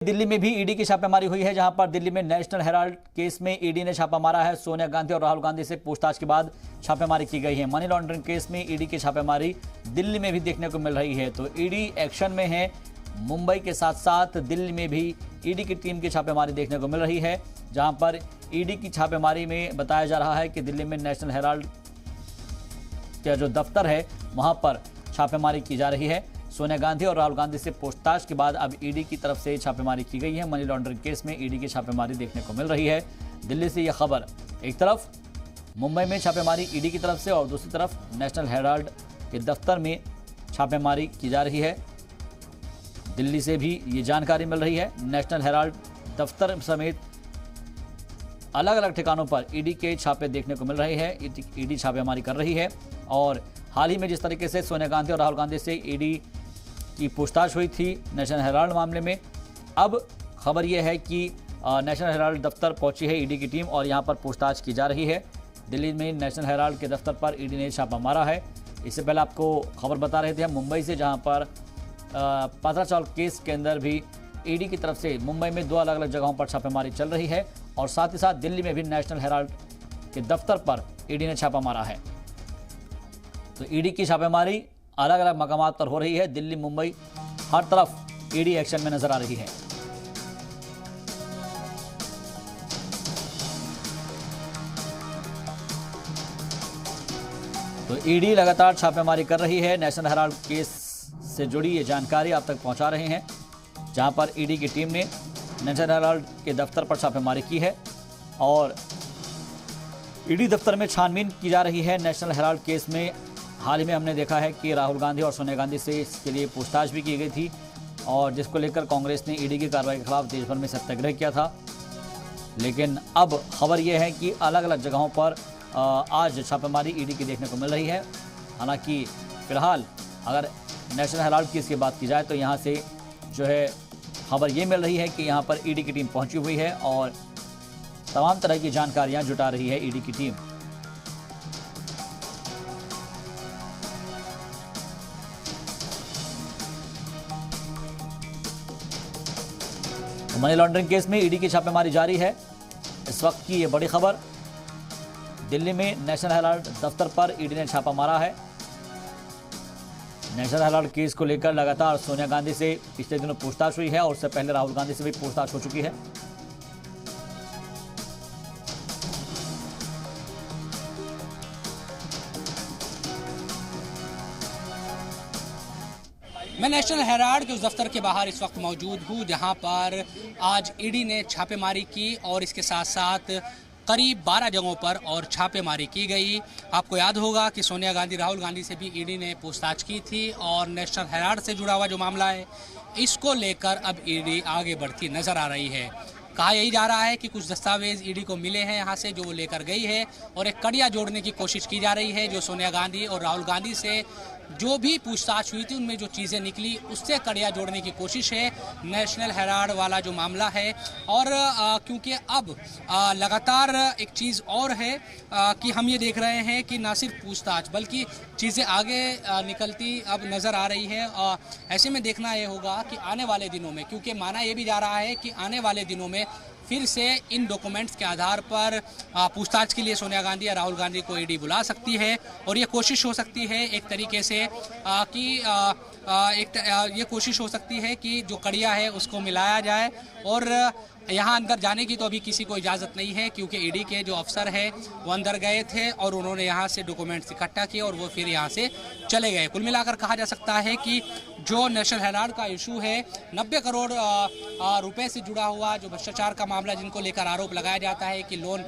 दिल्ली में भी ईडी की छापेमारी हुई है, जहां पर दिल्ली में नेशनल हेराल्ड केस में ईडी ने छापा मारा है। सोनिया गांधी और राहुल गांधी से पूछताछ के बाद छापेमारी की गई है। मनी लॉन्ड्रिंग केस में ईडी की छापेमारी दिल्ली में भी देखने को मिल रही है। तो ईडी एक्शन में है। मुंबई के साथ साथ दिल्ली में भी ईडी की टीम की छापेमारी देखने को मिल रही है, जहां पर ईडी की छापेमारी में बताया जा रहा है कि दिल्ली में नेशनल हेराल्ड का जो दफ्तर है वहां पर छापेमारी की जा रही है। सोनिया गांधी और राहुल गांधी से पूछताछ के बाद अब ईडी की तरफ से छापेमारी की गई है। मनी लॉन्ड्रिंग केस में ईडी की छापेमारी देखने को मिल रही है। दिल्ली से यह खबर, एक तरफ मुंबई में छापेमारी ईडी की तरफ से और दूसरी तरफ नेशनल हेराल्ड के दफ्तर में छापेमारी की जा रही है। दिल्ली से भी ये जानकारी मिल रही है। नेशनल हेराल्ड दफ्तर समेत अलग अलग ठिकानों पर ईडी के छापे देखने को मिल रहे हैं। ईडी छापेमारी कर रही है और हाल ही में जिस तरीके से सोनिया गांधी और राहुल गांधी से ईडी की पूछताछ हुई थी नेशनल हेराल्ड मामले में, अब खबर यह है कि नेशनल हेराल्ड दफ्तर पहुंची है ईडी की टीम और यहां पर पूछताछ की जा रही है। दिल्ली में नेशनल हेराल्ड के दफ्तर पर ईडी ने छापा मारा है। इससे पहले आपको खबर बता रहे थे हम मुंबई से, जहां पर पत्राचाल केस के अंदर भी ईडी की तरफ से मुंबई में दो अलग अलग जगहों पर छापेमारी चल रही है और साथ ही साथ दिल्ली में भी नेशनल हेराल्ड के दफ्तर पर ईडी ने छापा मारा है। तो ईडी की छापेमारी अलग अलग मकामात पर हो रही है। दिल्ली, मुंबई, हर तरफ ईडी एक्शन में नजर आ रही है। तो ईडी लगातार छापेमारी कर रही है। नेशनल हेराल्ड केस से जुड़ी ये जानकारी आप तक पहुंचा रहे हैं, जहां पर ईडी की टीम ने नेशनल हेराल्ड के दफ्तर पर छापेमारी की है और ईडी दफ्तर में छानबीन की जा रही है। नेशनल हेराल्ड केस में हाल ही में हमने देखा है कि राहुल गांधी और सोनिया गांधी से इसके लिए पूछताछ भी की गई थी और जिसको लेकर कांग्रेस ने ईडी की कार्रवाई के खिलाफ देश भर में सत्याग्रह किया था। लेकिन अब खबर यह है कि अलग अलग जगहों पर आज छापेमारी ईडी की देखने को मिल रही है। हालांकि फिलहाल अगर नेशनल हेराल्ड की इसकी बात की जाए तो यहाँ से जो है खबर ये मिल रही है कि यहाँ पर ईडी की टीम पहुंची हुई है और तमाम तरह की जानकारियाँ जुटा रही है ईडी की टीम। मनी लॉन्ड्रिंग केस में ईडी की छापेमारी जारी है। इस वक्त की ये बड़ी खबर, दिल्ली में नेशनल हेराल्ड दफ्तर पर ईडी ने छापा मारा है। नेशनल हेराल्ड केस को लेकर लगातार सोनिया गांधी से पिछले दिनों पूछताछ हुई है और उससे पहले राहुल गांधी से भी पूछताछ हो चुकी है। मैं नेशनल हेराल्ड के उस दफ्तर के बाहर इस वक्त मौजूद हूँ, जहाँ पर आज ईडी ने छापेमारी की और इसके साथ साथ करीब 12 जगहों पर और छापेमारी की गई। आपको याद होगा कि सोनिया गांधी, राहुल गांधी से भी ईडी ने पूछताछ की थी और नेशनल हेराल्ड से जुड़ा हुआ जो मामला है इसको लेकर अब ईडी आगे बढ़ती नज़र आ रही है। कहा यही जा रहा है कि कुछ दस्तावेज ईडी को मिले हैं यहाँ से, जो वो लेकर गई है और एक कड़िया जोड़ने की कोशिश की जा रही है। जो सोनिया गांधी और राहुल गांधी से जो भी पूछताछ हुई थी उनमें जो चीज़ें निकली उससे कड़िया जोड़ने की कोशिश है नेशनल हेराल्ड वाला जो मामला है। और क्योंकि अब लगातार एक चीज़ और है कि हम ये देख रहे हैं कि ना सिर्फ पूछताछ बल्कि चीज़ें आगे निकलती अब नज़र आ रही है। ऐसे में देखना ये होगा कि आने वाले दिनों में, क्योंकि माना ये भी जा रहा है कि आने वाले दिनों में फिर से इन डॉक्यूमेंट्स के आधार पर पूछताछ के लिए सोनिया गांधी या राहुल गांधी को ईडी बुला सकती है और ये कोशिश हो सकती है एक तरीके से ये कोशिश हो सकती है कि जो कड़िया है उसको मिलाया जाए। और यहाँ अंदर जाने की तो अभी किसी को इजाज़त नहीं है, क्योंकि ईडी के जो अफसर है वो अंदर गए थे और उन्होंने यहाँ से डॉक्यूमेंट्स इकट्ठा किए और वो फिर यहाँ से चले गए। कुल मिलाकर कहा जा सकता है कि जो नेशनल हेराल्ड का इशू है, 90 करोड़ रुपए से जुड़ा हुआ जो भ्रष्टाचार का मामला, जिनको लेकर आरोप लगाया जाता है कि लोन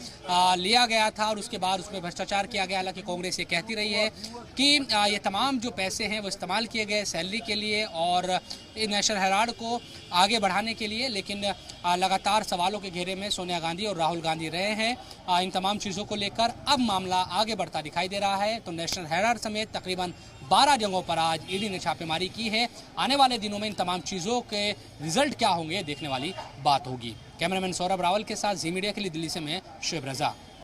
लिया गया था और उसके बाद उसमें भ्रष्टाचार किया गया। हालांकि कांग्रेस ये कहती रही है कि ये तमाम जो पैसे हैं वो इस्तेमाल किए गए सैलरी के लिए और नेशनल हेराल्ड को आगे बढ़ाने के लिए। लेकिन लगातार सवालों के घेरे में सोनिया गांधी और राहुल गांधी रहे हैं। इन तमाम चीज़ों को लेकर अब मामला आगे बढ़ता दिखाई दे रहा है। तो नेशनल हेराल्ड समेत तकरीबन 12 जगहों पर आज ईडी ने छापेमारी की है। आने वाले दिनों में इन तमाम चीज़ों के रिजल्ट क्या होंगे देखने वाली बात होगी। कैमरामैन सौरभ रावल के साथ जी मीडिया के लिए दिल्ली से मैं शुएब रजा।